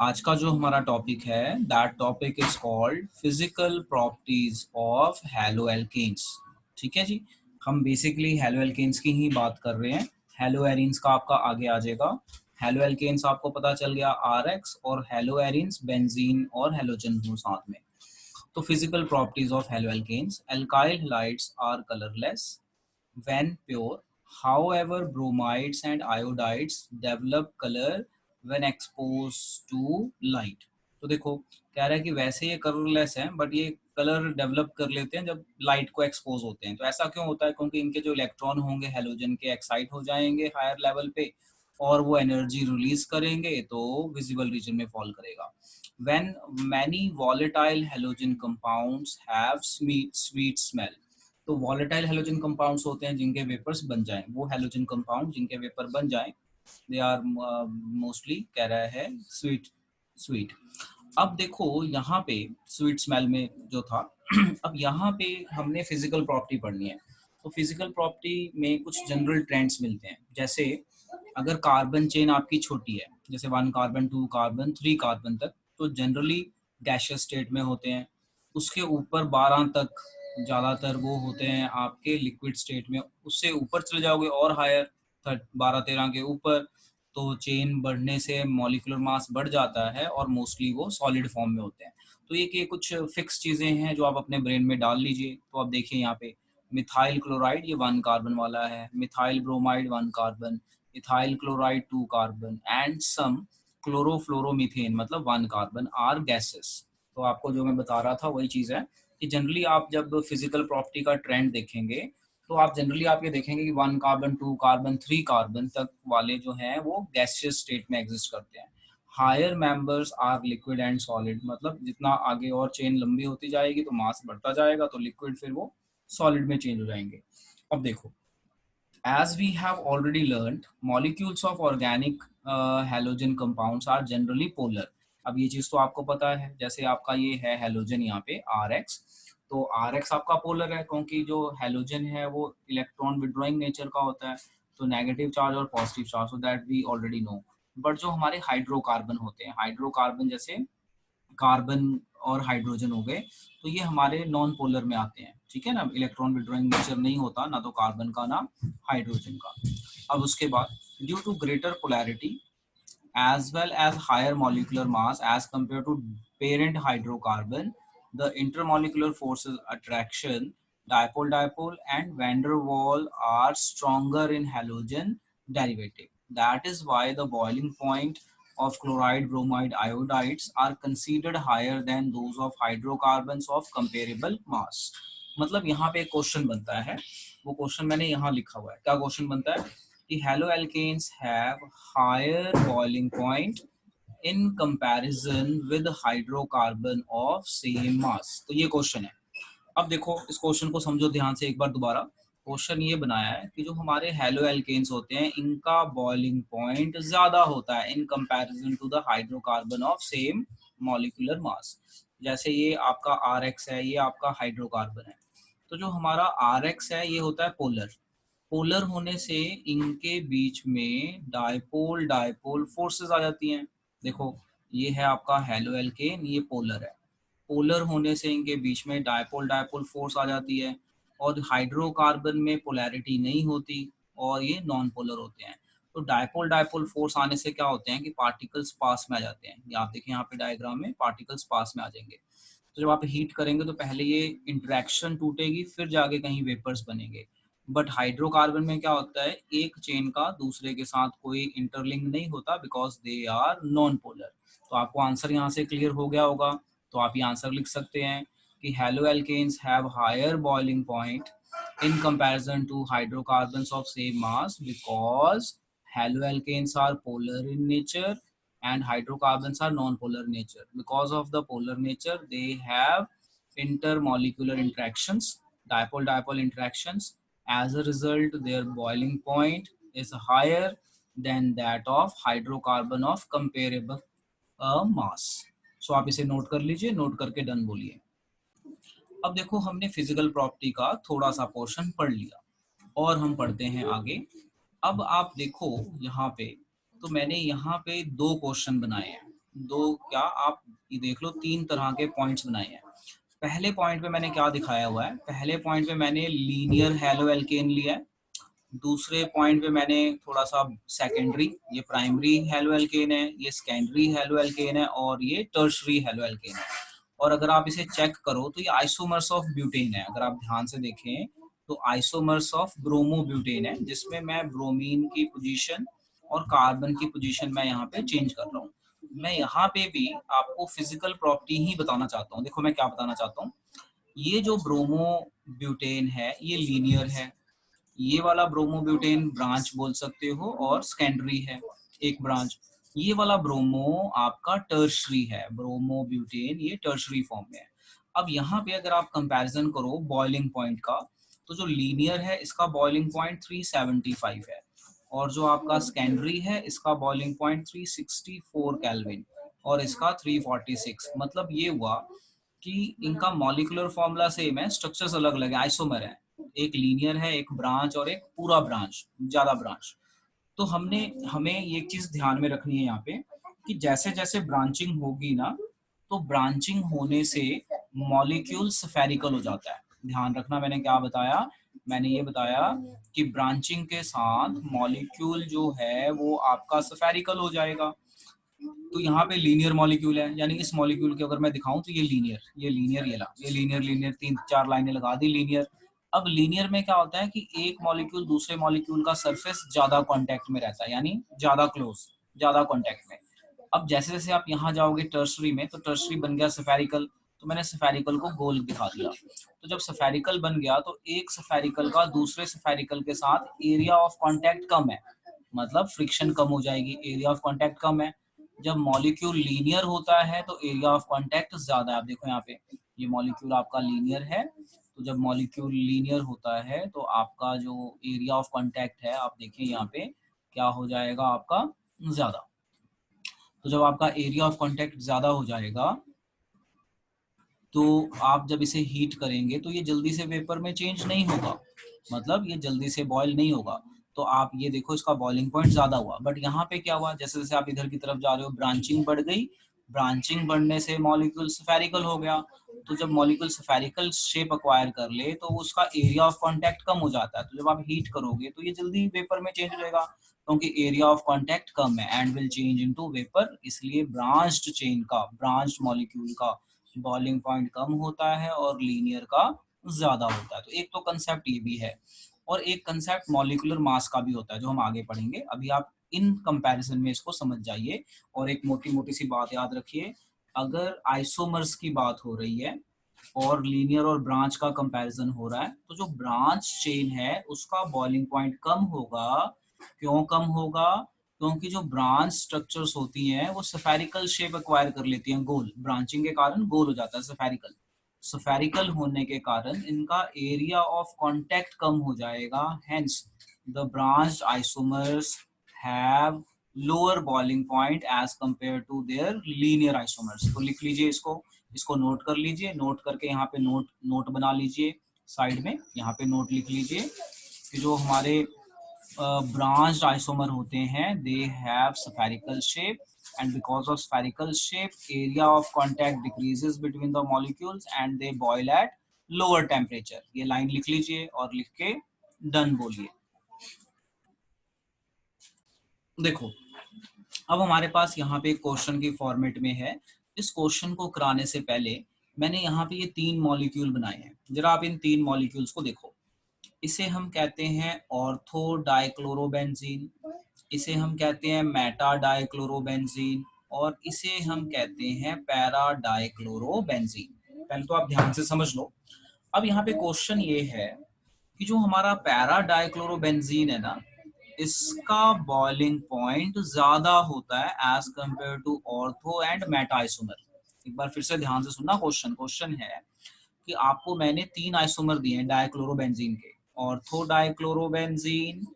आज का जो हमारा टॉपिक है that topic is called physical properties of halo alkanes. ठीक है जी, हम बेसिकली हैलो एल्केन्स की ही बात कर रहे हैं। हैलो एरीन्स का आपका आगे आ जाएगा। हैलो एल्केन्स आपको पता चल गया RX, और हैलो एरीन्स बेंजीन और हैलोजन हो साथ में। तो physical properties of halo alkanes, alkyl halides are colourless when pure. However, bromides and iodides develop color when exposed to light. तो देखो, कह रहा है कि वैसे ये कलरलेस हैं बट ये कलर डेवलप कर लेते हैं जब लाइट को एक्सपोज होते हैं। तो ऐसा क्यों होता है? क्योंकि इनके जो इलेक्ट्रॉन होंगे हैलोजन के एक्साइट हो जाएंगे हायर लेवल पे और वो एनर्जी रिलीज करेंगे तो विजिबल रीजन में फॉल करेगा। When many volatile halogen compounds have sweet smell, तो वॉलेटाइल हेलोजन कंपाउंड्स होते हैं जिनके वेपर्स बन जाएं, वो हेलोजन कंपाउंड जिनके वेपर बन जाएं, दे आर मोस्टली कह रहा है स्वीट स्वीट। अब देखो यहाँ पे स्वीट स्मेल में जो था अब यहाँ पे हमने फिजिकल प्रॉपर्टी पढ़नी है। तो फिजिकल प्रॉपर्टी में कुछ जनरल ट्रेंड्स मिलते हैं। जैसे अगर कार्बन चेन आपकी छोटी है, जैसे 1 कार्बन 2 कार्बन 3 कार्बन तक, तो जनरली गैशियस स्टेट में होते हैं। उसके ऊपर 12 तक ज़्यादातर वो होते हैं आपके लिक्विड स्टेट में। उससे ऊपर चले जाओगे और हायर 12-13 के ऊपर, तो चेन बढ़ने से मॉलिक्यूलर मास बढ़ जाता है और मोस्टली वो सॉलिड फॉर्म में होते हैं। तो ये कुछ फिक्स चीज़ें हैं जो आप अपने ब्रेन में डाल लीजिए। तो आप देखिए यहाँ पे मिथाइल क्लोराइड ये 1 कार्बन वाला है, methyl bromide 1 carbon, ethyl chloride 2 carbon and some chlorofluoromethane मतलब 1 कार्बन आर गैसेस। तो आपको जो मैं बता रहा था वही चीज़ है कि जनरली आप जब फिजिकल प्रॉपर्टी का ट्रेंड देखेंगे तो आप जनरली आप ये देखेंगे कि 1 कार्बन 2 कार्बन 3 कार्बन तक वाले जो हैं वो गैसियस स्टेट में एग्जिस्ट करते हैं। Higher members are liquid and solid, मतलब जितना आगे और चेन लंबी होती जाएगी तो मास बढ़ता जाएगा, तो लिक्विड फिर वो सॉलिड में चेंज हो जाएंगे। अब देखो, as we have already learned, molecules of organic halogen compounds are generally polar. अब ये चीज़ तो आपको पता है। जैसे आपका ये है हैलोजन यहाँ पे RX, तो RX आपका पोलर है क्योंकि जो हैलोजन है वो इलेक्ट्रॉन विड्रॉइंग नेचर का होता है, तो नेगेटिव चार्ज और positive charge, so that we already know. बट जो हमारे हाइड्रोकार्बन होते हैं, हाइड्रोकार्बन जैसे कार्बन और हाइड्रोजन हो गए, तो ये हमारे नॉन पोलर में आते हैं। ठीक है ना, इलेक्ट्रॉन विड्रॉइंग नेचर नहीं होता ना तो कार्बन का ना हाइड्रोजन का। अब उसके बाद due to greater polarity as well as higher molecular mass as compared to parent hydrocarbon, the intermolecular forces attraction, dipole-dipole and van der Waal are stronger in halogen derivative. That is why the boiling point of chloride, bromide, iodides are considered higher than those of hydrocarbons of comparable mass. मतलब यहाँ पे एक question बनता है, वो question मैंने यहाँ लिखा हुआ है। क्या क्वेश्चन बनता है कि halo alkanes have higher boiling point in comparison with hydrocarbon of same mass. तो ये क्वेश्चन है। अब देखो इस क्वेश्चन को समझो ध्यान से एक बार दोबारा। क्वेश्चन ये बनाया है कि जो हमारे हैलो एल्केन्स होते हैं इनका बॉइलिंग पॉइंट ज्यादा होता है in comparison to the hydrocarbon of same molecular mass. जैसे ये आपका RX है, ये आपका हाइड्रोकार्बन है। तो जो हमारा RX है ये होता है पोलर। पोलर होने से इनके बीच में डायपोल डायपोल फोर्सेस आ जाती हैं। देखो ये है आपका हैलो एल्केन, ये पोलर है। पोलर होने से इनके बीच में डायपोल डायपोल फोर्स आ जाती है, और हाइड्रोकार्बन में पोलैरिटी नहीं होती और ये नॉन पोलर होते हैं। तो डायपोल डायपोल फोर्स आने से क्या होते हैं कि पार्टिकल्स पास में आ जाते हैं। ये आप देखें यहाँ पे डायग्राम में पार्टिकल्स पास में आ जाएंगे। तो जब आप हीट करेंगे तो पहले ये इंटरेक्शन टूटेगी, फिर जाके कहीं वेपर्स बनेंगे। बट हाइड्रोकार्बन में क्या होता है, एक चेन का दूसरे के साथ कोई इंटरलिंक नहीं होता because they are non polar. तो आपको आंसर यहाँ से क्लियर हो गया होगा। तो आप ये आंसर लिख सकते हैं कि halo alkanes have higher boiling point in comparison to hydrocarbons of same mass because haloalkanes are polar in nature and hydrocarbons are non-polar nature. Because of the polar nature, they have intermolecular interactions, dipole-dipole interactions. As a result, their boiling point is higher than that of hydrocarbon of comparable mass. So आप इसे note कर लीजिए, note करके done बोलिए। अब देखो हमने physical property का थोड़ा सा पोर्शन पढ़ लिया और हम पढ़ते हैं आगे। अब आप देखो यहाँ पे, तो मैंने यहाँ पे 2 क्वेश्चन बनाए हैं। दो क्या, आप ये देख लो, 3 तरह के पॉइंट्स बनाए हैं। पहले पॉइंट पे मैंने क्या दिखाया हुआ है, पहले पॉइंट पे मैंने लीनियर हैलो एल्केन लिया है। दूसरे पॉइंट पे मैंने थोड़ा सा सेकेंडरी, ये प्राइमरी हेलो एल्केन है, ये सेकेंडरी हेलो एल्केन है, और ये टर्शरी हेलो एल्केन है। और अगर आप इसे चेक करो तो ये आइसोमर्स ऑफ ब्यूटेन है। अगर आप ध्यान से देखें तो आइसोमर्स ऑफ ब्रोमो ब्यूटेन है, जिसमें मैं ब्रोमीन की पोजीशन और कार्बन की पोजीशन मैं यहाँ पे चेंज कर रहा हूँ। मैं यहाँ पे भी आपको फिजिकल प्रॉपर्टी ही बताना चाहता हूँ। देखो मैं क्या बताना चाहता हूँ, ये जो ब्रोमो ब्यूटेन है ये लीनियर है, ये वाला ब्रोमोब्यूटेन ब्रांच बोल सकते हो और सेकेंडरी है एक ब्रांच। ये वाला ब्रोमो आपका टर्शरी है, ब्रोमोब्यूटेन ये टर्शरी फॉर्म में है। अब यहाँ पे अगर आप कंपैरिजन करो बॉइलिंग पॉइंट का, तो जो लीनियर है इसका बॉइलिंग पॉइंट 375 है, और जो आपका सेकेंडरी है इसका बॉइलिंग पॉइंट 364 केल्विन, और इसका 346। मतलब ये हुआ कि इनका मॉलिक्यूलर फॉर्मूला सेम है, स्ट्रक्चर्स अलग अलग है, आइसोमर है। एक लीनियर है, एक ब्रांच, और एक पूरा ब्रांच, ज्यादा ब्रांच। तो हमें ये चीज ध्यान में रखनी है यहाँ पे कि जैसे जैसे ब्रांचिंग होगी ना, तो ब्रांचिंग होने से मॉलिक्यूल स्फेरिकल हो जाता है। ध्यान रखना मैंने क्या बताया, मैंने ये बताया कि ब्रांचिंग के साथ मॉलिक्यूल जो है वो आपका स्फेरिकल हो जाएगा। तो यहाँ पे लीनियर मॉलिक्यूल है, यानी इस मॉलिक्यूल के अगर मैं दिखाऊं तो ये लीनियर, ये लीनियर, ये लीनियर, लीनियर 3-4 लाइनें लगा दी लीनियर। अब लीनियर में क्या होता है कि एक मॉलिक्यूल दूसरे मॉलिक्यूल का सरफेस ज्यादा कांटेक्ट में रहता है, यानी ज्यादा क्लोज, ज्यादा कांटेक्ट में। अब जैसे जैसे आप यहाँ जाओगे टर्सरी में, तो टर्सरी बन गया स्फेरिकल, तो मैंने स्फेरिकल को गोल दिखा दिया। तो जब स्फेरिकल बन गया तो एक स्फेरिकल का दूसरे स्फेरिकल के साथ एरिया ऑफ कांटेक्ट कम है, मतलब फ्रिक्शन कम हो जाएगी, एरिया ऑफ कांटेक्ट कम है। जब मॉलिक्यूल लीनियर होता है तो एरिया ऑफ कांटेक्ट ज्यादा है। आप देखो यहाँ पे ये मॉलिक्यूल आपका लीनियर है, तो जब मॉलिक्यूल लीनियर होता है तो आपका जो एरिया ऑफ कांटेक्ट है, आप देखिए यहाँ पे क्या हो जाएगा आपका, ज्यादा। तो जब आपका एरिया ऑफ कांटेक्ट ज्यादा हो जाएगा तो आप जब इसे हीट करेंगे तो ये जल्दी से वेपर में चेंज नहीं होगा, मतलब ये जल्दी से बॉयल नहीं होगा। तो आप ये देखो इसका बॉइलिंग पॉइंट ज्यादा हुआ, बट यहाँ पे क्या हुआ, जैसे जैसे आप इधर की तरफ जा रहे हो ब्रांचिंग बढ़ गई, ब्रांचिंग बढ़ने से मॉलिक्यूल स्फेरिकल हो गया। तो जब मॉलिक्यूल स्फेरिकल शेप अक्वायर कर ले तो उसका एरिया ऑफ कांटेक्ट कम हो जाता है। तो जब आप हीट करोगे तो ये जल्दी वेपर में चेंज हो जाएगा, क्योंकि एरिया ऑफ कांटेक्ट कम है, and will change into vapour. इसलिए ब्रांच्ड चेन का, ब्रांच्ड मॉलिक्यूल का बॉइलिंग पॉइंट कम होता है और लीनियर का ज्यादा होता है। तो एक तो कंसेप्ट ये भी है, और एक कंसेप्ट मॉलिक्यूलर मास का भी होता है जो हम आगे पढ़ेंगे। अभी आप इन कंपैरिजन में इसको समझ जाइए। और एक मोटी मोटी सी बात याद रखिए, अगर आइसोमर्स की बात हो रही है और लीनियर और ब्रांच का कंपैरिजन हो रहा है, तो जो ब्रांच चेन है उसका बॉइलिंग पॉइंट कम होगा। क्यों कम होगा, क्योंकि जो ब्रांच स्ट्रक्चर्स होती हैं वो स्फेरिकल शेप एक्वायर कर लेती हैं, गोल, ब्रांचिंग के कारण गोल हो जाता है स्फेरिकल। स्फेरिकल होने के कारण इनका एरिया ऑफ कांटेक्ट कम हो जाएगा, hence the branched isomers have lower boiling point as compare to their linear isomers. तो लिख लीजिए इसको, इसको नोट कर लीजिए, नोट करके यहाँ पे नोट नोट बना लीजिए साइड में, यहाँ पे नोट लिख लीजिए कि जो हमारे branched isomer होते हैं, they have spherical shape, and because of spherical shape area of contact decreases between the molecules and they boil at lower temperature। ये लाइन लिख लीजिए और लिख के डन बोलिए। देखो अब हमारे पास यहाँ पे क्वेश्चन की फॉर्मेट में है। इस क्वेश्चन को कराने से पहले मैंने यहाँ पे ये 3 मॉलिक्यूल बनाए हैं, जरा आप इन 3 मॉलिक्यूल्स को देखो। इसे हम कहते हैं ऑर्थो डाइक्लोरोबेंजीन, इसे हम कहते हैं मेटा डाइक्लोरोबेंजीन, और इसे हम कहते हैं पैरा डाइक्लोरोबेंजीन। पहले तो आप ध्यान से समझ लो। अब यहाँ पे क्वेश्चन ये है कि जो हमारा पैरा डाइक्लोरोबेंजीन है ना, इसका बॉइलिंग पॉइंट ज्यादा होता है as compare to ortho and meta isomer. एक बार फिर से ध्यान से सुनना, क्वेश्चन क्वेश्चन है कि आपको मैंने 3 आइसोमर दिए हैं डाइक्लोरोबेंजीन के, ortho dichlorobenzene,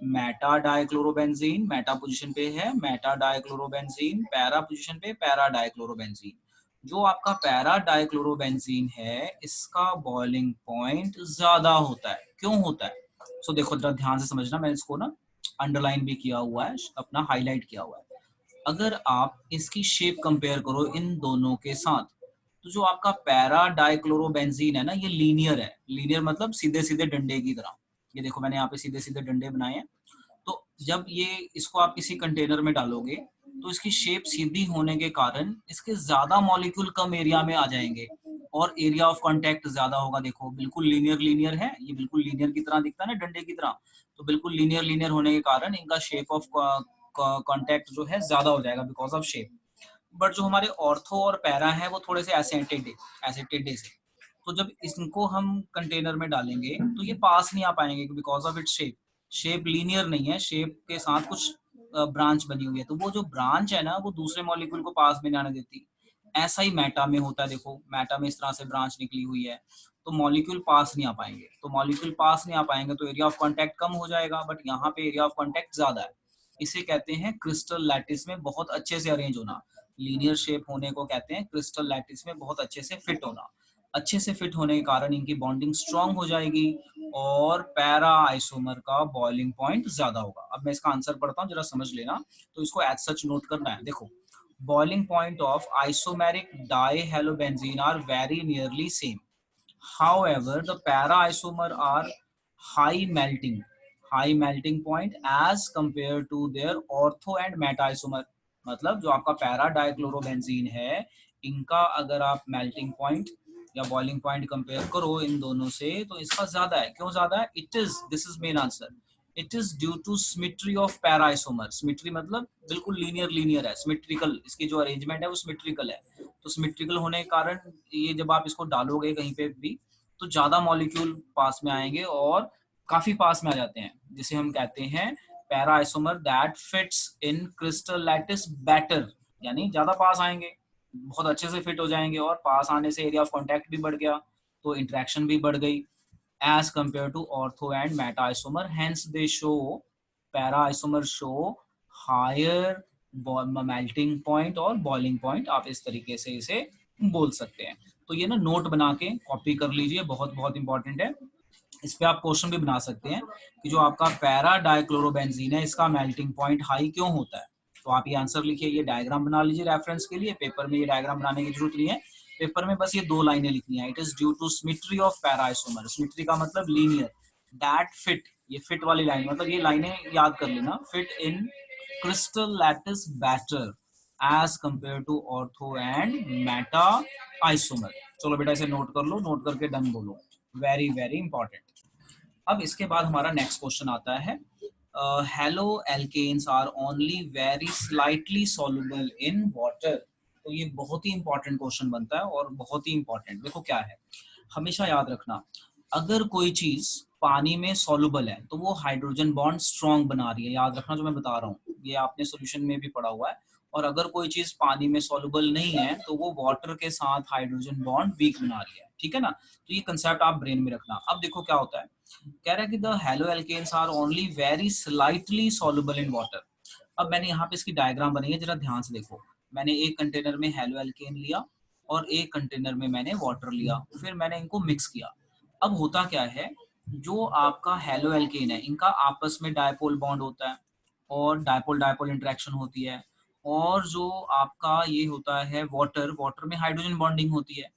Meta dichlorobenzene, Meta position पे है मेटा डाइक्लोरोबेंजीन, पैरा पोजीशन पे पैरा डाइक्लोरोबेंजीन। जो आपका पैरा डाइक्लोरोबेंजीन है इसका बॉइलिंग पॉइंट ज्यादा होता है। क्यों होता है? देखो जरा ध्यान से समझना, मैंने इसको ना अंडरलाइन भी किया हुआ है, अपना हाईलाइट किया हुआ है। अगर आप इसकी शेप कंपेयर करो इन दोनों के साथ, तो जो आपका पैरा डाइक्लोरोबेंजीन है ना, ये लीनियर है। लीनियर मतलब सीधे सीधे डंडे की तरह। ये देखो मैंने यहाँ पे सीधे सीधे डंडे बनाए हैं। तो जब ये इसको आप किसी कंटेनर में डालोगे तो इसकी शेप सीधी होने के कारण इसके ज्यादा मॉलिक्यूल कम एरिया में आ जाएंगे और एरिया ऑफ कांटेक्ट ज्यादा होगा। देखो बिल्कुल लीनियर लीनियर है, ये बिल्कुल लीनियर की तरह दिखता है ना डंडे की तरह। तो बिल्कुल लीनियर लीनियर होने के कारण इनका शेप ऑफ कांटेक्ट जो है ज्यादा हो जाएगा बिकॉज ऑफ शेप। बट जो हमारे ऑर्थो और पैरा है वो थोड़े से ऐसे टेढ़े से। तो जब इनको हम कंटेनर में डालेंगे तो ये पास नहीं आ पाएंगे because of its shape. Shape linear नहीं है, शेप के साथ कुछ ब्रांच बनी हुई है, तो वो जो ब्रांच है ना वो दूसरे मॉलिक्यूल को पास में नहीं आने देती। ऐसा ही मैटा में होता है। देखो मैटा में इस तरह से ब्रांच निकली हुई है, तो मॉलिक्यूल पास नहीं आ पाएंगे। तो मॉलिक्यूल पास नहीं आ पाएंगे तो एरिया ऑफ कांटेक्ट कम हो जाएगा, बट यहाँ पे एरिया ऑफ कांटेक्ट ज्यादा है। इसे कहते हैं क्रिस्टल लैटिस में बहुत अच्छे से अरेंज होना। लीनियर शेप होने को कहते हैं क्रिस्टल लैटिस में बहुत अच्छे से फिट होना। अच्छे से फिट होने के कारण इनकी बॉन्डिंग स्ट्रांग हो जाएगी और पैरा आइसोमर का बॉइलिंग पॉइंट ज्यादा होगा। अब मैं इसका आंसर पढ़ता हूँ, जरा समझ लेना। तो इसको एज सच नोट करना है। देखो, boiling point of isomeric dihalobenzene are very nearly same, however the para isomer are high melting high melting point as compared to their ortho and meta isomer। मतलब जो आपका पैरा डाइक्लोरोबेंजीन है, इनका अगर आप मेल्टिंग पॉइंट या boiling point compare करो इन दोनों से तो इसका ज्यादा है। क्यों ज्यादा है? It is, this is main answer, it is due to symmetry of para isomer. Symmetry मतलब बिल्कुल लीनियर लीनियर है, सिमेट्रिकल, इसकी जो अरेंजमेंट है वो सिमेट्रिकल है। तो सिमेट्रिकल होने के कारण ये जब आप इसको डालोगे कहीं पे भी तो ज्यादा मॉलिक्यूल पास में आएंगे और काफी पास में आ जाते हैं, जिसे हम कहते हैं para isomer that fits in crystal lattice better. यानी ज्यादा पास आएंगे, बहुत अच्छे से फिट हो जाएंगे और पास आने से एरिया ऑफ कांटेक्ट भी बढ़ गया, तो इंटरेक्शन भी बढ़ गई as compared to ortho and meta isomer, hence they show, para isomer show higher melting point और boiling point। आप इस तरीके से इसे बोल सकते हैं। तो ये ना नोट बना के कॉपी कर लीजिए, बहुत बहुत इंपॉर्टेंट है। इस पे आप क्वेश्चन भी बना सकते हैं कि जो आपका पैरा डाइक्लोरोबेंजीन है इसका मेल्टिंग पॉइंट हाई क्यों होता है। तो आप ये आंसर लिखिए, ये डायग्राम बना लीजिए रेफरेंस के लिए। पेपर में ये डायग्राम बनाने की जरूरत नहीं है, पेपर में बस ये दो लाइनें लिखनी है। It is due to symmetry of para isomer. Symmetry का मतलब लीनियर, दैट फिट, ये फिट वाली लाइन मतलब ये लाइनें याद कर लेना, fit in crystal lattice better as compare to ortho and meta isomer. चलो बेटा इसे नोट कर लो, नोट करके डन बोलो, वेरी वेरी इंपॉर्टेंट। अब इसके बाद हमारा नेक्स्ट क्वेश्चन आता है, halo alkanes are only very slightly soluble in water. तो ये बहुत ही इंपॉर्टेंट क्वेश्चन बनता है और बहुत ही इंपॉर्टेंट। देखो क्या है, हमेशा याद रखना, अगर कोई चीज पानी में सॉल्युबल है तो वो हाइड्रोजन बॉन्ड स्ट्रॉन्ग बना रही है। याद रखना जो मैं बता रहा हूँ, ये आपने सोल्यूशन में भी पढ़ा हुआ है। और अगर कोई चीज पानी में सॉल्युबल नहीं है तो वो वाटर के साथ हाइड्रोजन बॉन्ड वीक बना रही है। ठीक है ना? तो ये कंसेप्ट आप ब्रेन में रखना। अब देखो क्या होता है, कह रहा है कि the halo alkanes are only very slightly soluble in water. अब मैंने यहाँ पे इसकी डायग्राम बनाई है, जरा ध्यान से देखो। मैंने एक कंटेनर में हेलो एल्केन लिया और एक कंटेनर में मैंने वाटर लिया, फिर मैंने इनको मिक्स किया। अब होता क्या है, जो आपका हेलो एल्केन है इनका आपस में डायपोल बॉन्ड होता है और डायपोल डायपोल इंटरेक्शन होती है। और जो आपका ये होता है वाटर, वाटर में हाइड्रोजन बॉन्डिंग होती है।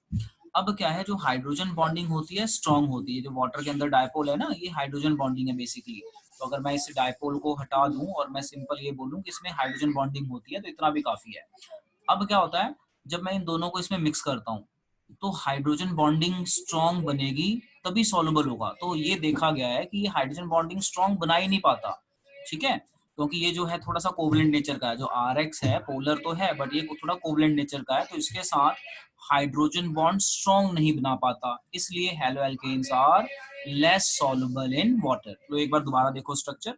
अब क्या है, जो हाइड्रोजन बॉन्डिंग होती है स्ट्रांग होती है। जो वाटर के अंदर डायपोल है ना, ये हाइड्रोजन बॉन्डिंग है बेसिकली। तो अगर मैं इस डायपोल को हटा दूं और मैं सिंपल ये बोलूं कि इसमें हाइड्रोजन बॉन्डिंग होती है तो इतना भी काफी है। अब क्या होता है, जब मैं इन दोनों को इसमें मिक्स करता हूँ तो हाइड्रोजन बॉन्डिंग स्ट्रांग बनेगी तभी सॉल्युबल होगा। तो ये देखा गया है कि ये हाइड्रोजन बॉन्डिंग स्ट्रांग बना ही नहीं पाता। ठीक है, क्योंकि ये जो है थोड़ा सा कोवलेंट नेचर का है। जो RX है पोलर तो है बट ये थोड़ा कोवलेंट नेचर का है, तो इसके साथ हाइड्रोजन बॉन्ड स्ट्रांग नहीं बना पाता, इसलिए halo alkanes are less soluble in water. तो एक बार दोबारा देखो स्ट्रक्चर।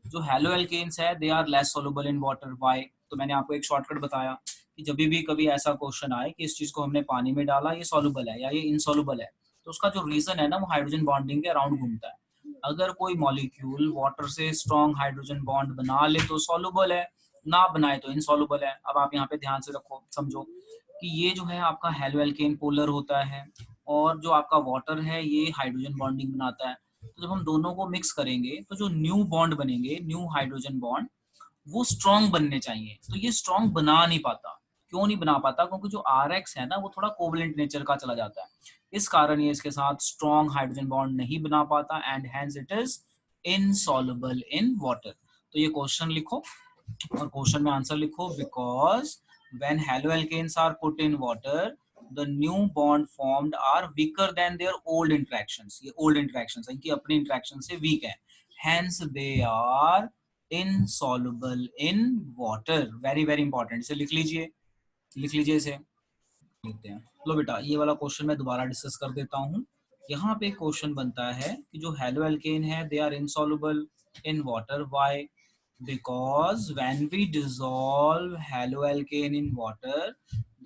जो हेलो एल्केन्स है they are less soluble in water. Why? तो मैंने आपको एक शॉर्टकट बताया कि जब भी कभी ऐसा क्वेश्चन आए कि इस चीज को हमने पानी में डाला, ये सॉल्युबल है या ये इनसॉल्युबल है, तो उसका जो रीजन है ना वो हाइड्रोजन बॉन्डिंग के अराउंड घूमता है। अगर कोई मॉलिक्यूल वाटर से स्ट्रॉन्ग हाइड्रोजन बॉन्ड बना ले तो सॉल्युबल है, ना बनाए तो इनसॉल्युबल है। अब आप यहाँ पे ध्यान से रखो, समझो कि ये जो है आपका हेलो एल्केन पोलर होता है और जो आपका वाटर है ये हाइड्रोजन बॉन्डिंग बनाता है। तो जब हम दोनों को मिक्स करेंगे तो जो न्यू बॉन्ड बनेंगे, न्यू हाइड्रोजन बॉन्ड, वो स्ट्रॉन्ग बनने चाहिए, तो ये स्ट्रॉन्ग बना नहीं पाता। क्यों नहीं बना पाता? क्योंकि जो RX है ना वो थोड़ा कोवलेंट नेचर का चला जाता है, इस कारण ये इसके साथ स्ट्रॉन्ग हाइड्रोजन बॉन्ड नहीं बना पाता and hence it is insoluble in water. तो ये क्वेश्चन लिखो और क्वेश्चन में आंसर लिखो, because when haloalkanes are put in water the new bond formed are weaker than their old interactions. ये ओल्ड इंटरेक्शंस इनकी अपनी इंटरेक्शन से वीक है, hence they are insoluble in water. Very very important, इसे लिख लीजिए, लिख लीजिए इसे, लिखते हैं। लो बेटा ये वाला क्वेश्चन मैं दोबारा डिस्कस कर देता हूँ। यहाँ पे क्वेश्चन बनता है कि जो हैलोअल्केन है they are insoluble in water, why? Because when we dissolve haloalkane in water,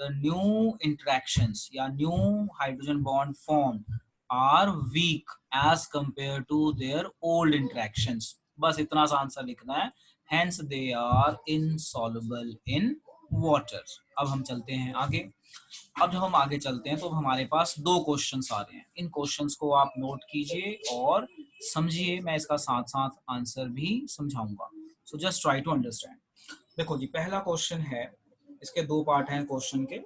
the new interactions या new hydrogen bond formed are weak as compared to their old interactions। बस इतना सा आंसर लिखना है, hence they are insoluble in water। अब हम चलते हैं आगे। अब जब हम आगे चलते हैं तो हमारे पास दो क्वेश्चंस आ रहे हैं, इन क्वेश्चंस को आप नोट कीजिए और समझिए, मैं इसका साथ साथ आंसर भी समझाऊंगा। So just try to understand. देखो जी पहला क्वेश्चन है, इसके दो पार्ट हैं क्वेश्चन के।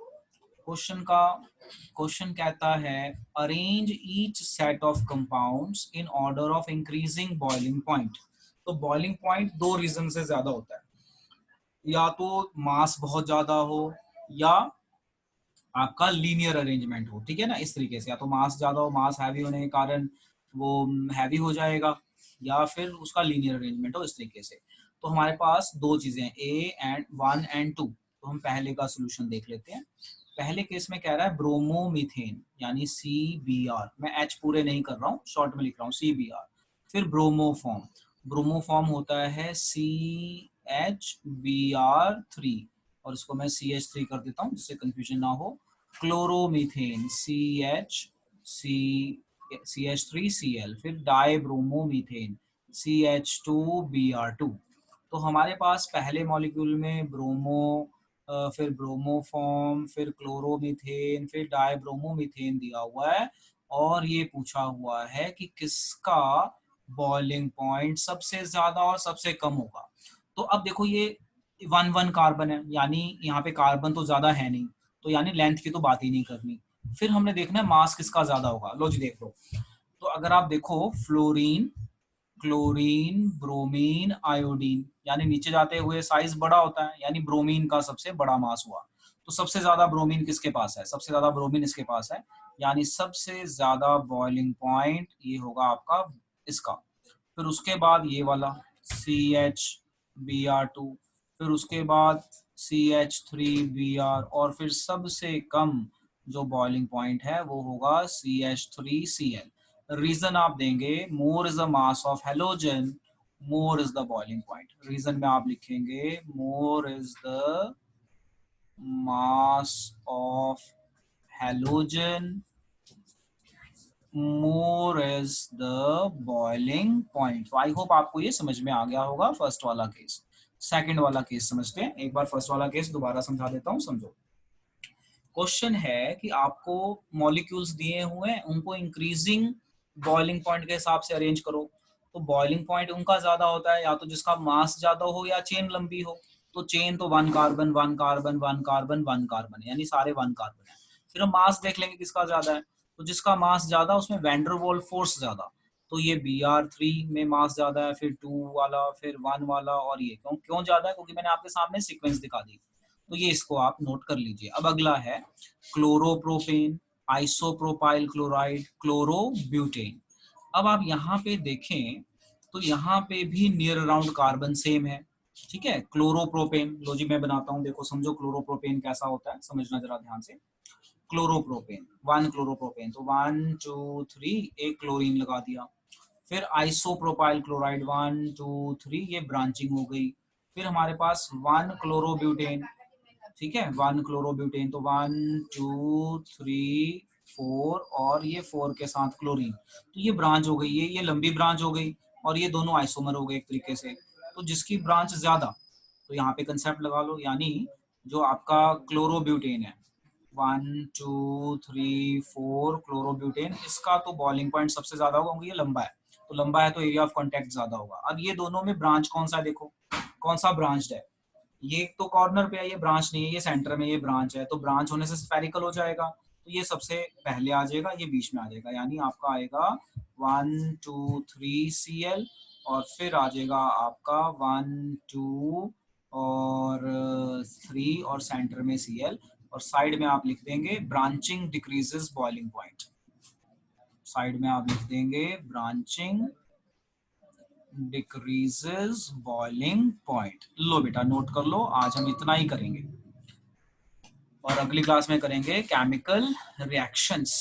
क्वेश्चन कहता है arrange each set of compounds in order of increasing boiling point. तो बॉइलिंग पॉइंट दो रीजन से ज्यादा होता है, या तो मास बहुत ज्यादा हो या आपका लीनियर अरेंजमेंट हो, ठीक है ना, इस तरीके से। या तो मास ज्यादा हो, मास हैवी होने के कारण वो हैवी हो जाएगा, या फिर उसका लीनियर अरेंजमेंट हो, इस तरीके से। तो हमारे पास दो चीजें ए एंड 1 एंड 2। तो हम पहले का सोल्यूशन देख लेते हैं। पहले केस में कह रहा है ब्रोमोमीथेन यानी CBr, मैं एच पूरे नहीं कर रहा हूँ, शॉर्ट में लिख रहा हूँ CBr। फिर ब्रोमोफॉर्म, ब्रोमोफॉर्म होता है CH Br3, और इसको मैं CH3 कर देता हूँ जिससे कंफ्यूजन ना हो। क्लोरोमीथेन CH3Cl, फिर डाइब्रोमोमीथेन CH2Br2। तो हमारे पास पहले मॉलिक्यूल में ब्रोमो, फिर ब्रोमोफॉर्म, फिर क्लोरोमीथेन, फिर डाइब्रोमोमीथेन दिया हुआ है, और ये पूछा हुआ है कि किसका बॉइलिंग पॉइंट सबसे ज्यादा और सबसे कम होगा। तो अब देखो ये 1 1 कार्बन है, यानी यहाँ पे कार्बन तो ज्यादा है नहीं, तो यानी लेंथ की तो बात ही नहीं करनी। फिर हमने देखना है मास किसका ज्यादा होगा। लो जी देख लो, तो अगर आप देखो फ्लोरीन, क्लोरीन, ब्रोमीन, आयोडीन, यानी नीचे जाते हुए साइज बड़ा होता है, यानी ब्रोमीन का सबसे बड़ा मास हुआ। तो सबसे ज्यादा ब्रोमीन किसके पास है? सबसे ज्यादा ब्रोमीन इसके पास है, यानी सबसे ज्यादा बॉइलिंग पॉइंट ये होगा आपका इसका। फिर उसके बाद ये वाला CH Br2, फिर उसके बाद CH3Br, और फिर सबसे कम जो बॉइलिंग पॉइंट है वो होगा CH3Cl। रीजन आप देंगे more is the mass of halogen, more is the boiling point. Reason में आप लिखेंगे more is the mass of halogen, more is the boiling point. तो आई होप आपको ये समझ में आ गया होगा फर्स्ट वाला केस। सेकंड वाला केस समझते हैं, एक बार फर्स्ट वाला केस दोबारा समझा देता हूँ, समझो। क्वेश्चन है कि आपको मॉलिक्यूल्स दिए हुए हैं, उनको इंक्रीजिंग बॉइलिंग पॉइंट के हिसाब से अरेंज करो। तो बॉइलिंग पॉइंट उनका ज्यादा होता है या तो जिसका मास ज्यादा हो या चेन लंबी हो। तो चेन तो 1 कार्बन 1 कार्बन 1 कार्बन 1 कार्बन, यानी सारे 1 कार्बन है। फिर हम मास देख लेंगे किसका ज्यादा है, तो जिसका मास ज्यादा उसमें वैंडरवॉल्फ फोर्स ज्यादा। तो ये Br3 में मास ज्यादा है, फिर 2 वाला, फिर 1 वाला, और ये क्यों क्यों ज्यादा है? क्योंकि मैंने आपके सामने सीक्वेंस दिखा दी। तो ये इसको आप नोट कर लीजिए। अब अगला है क्लोरोप्रोपेन, आइसोप्रोपाइल क्लोराइड, क्लोरोब्यूटेन। अब आप यहाँ पे देखें तो यहाँ पे भी नियर अराउंड कार्बन सेम है, ठीक है। क्लोरोप्रोपेन, लो जी मैं बनाता हूँ, देखो समझो क्लोरोप्रोपेन कैसा होता है, समझना जरा ध्यान से। क्लोरोप्रोपेन, 1 क्लोरोप्रोपेन, तो 1 2 3 एक क्लोरीन लगा दिया। फिर आइसोप्रोपाइल क्लोराइड 1 2 3, ये ब्रांचिंग हो गई। फिर हमारे पास 1 क्लोरोब्यूटेन, ठीक है, 1 क्लोरोब्यूटेन, तो 1 2 3 4, और ये 4 के साथ क्लोरीन, तो ये ब्रांच हो गई, ये लंबी ब्रांच हो गई, और ये दोनों आइसोमर हो गए एक तरीके से। तो जिसकी ब्रांच ज्यादा, तो यहाँ पे कंसेप्ट लगा लो, यानी जो आपका क्लोरोब्यूटेन है 1 2 3 4 क्लोरोब्यूटेन, इसका तो बॉइलिंग पॉइंट सबसे ज्यादा होगा क्योंकि ये लंबा है। तो लंबा है तो एरिया ऑफ कांटेक्ट ज्यादा होगा। अब ये दोनों में ब्रांच कौन सा है, देखो कौन सा ब्रांच है, ये तो कॉर्नर पे है, ये ब्रांच नहीं है, ये सेंटर में ये ब्रांच है, तो ब्रांच होने से स्फेरिकल हो जाएगा, तो ये सबसे पहले आ जाएगा, ये बीच में आ जाएगा, यानी आपका आएगा 1 2 3 Cl, और फिर आ जाएगा आपका 1 2 और 3 और सेंटर में Cl, और साइड में आप लिख देंगे branching decreases boiling point, side में आप लिख देंगे ब्रांचिंग डिक्रीजेस बॉइलिंग पॉइंट। लो बेटा नोट कर लो, आज हम इतना ही करेंगे और अगली क्लास में करेंगे केमिकल रिएक्शंस।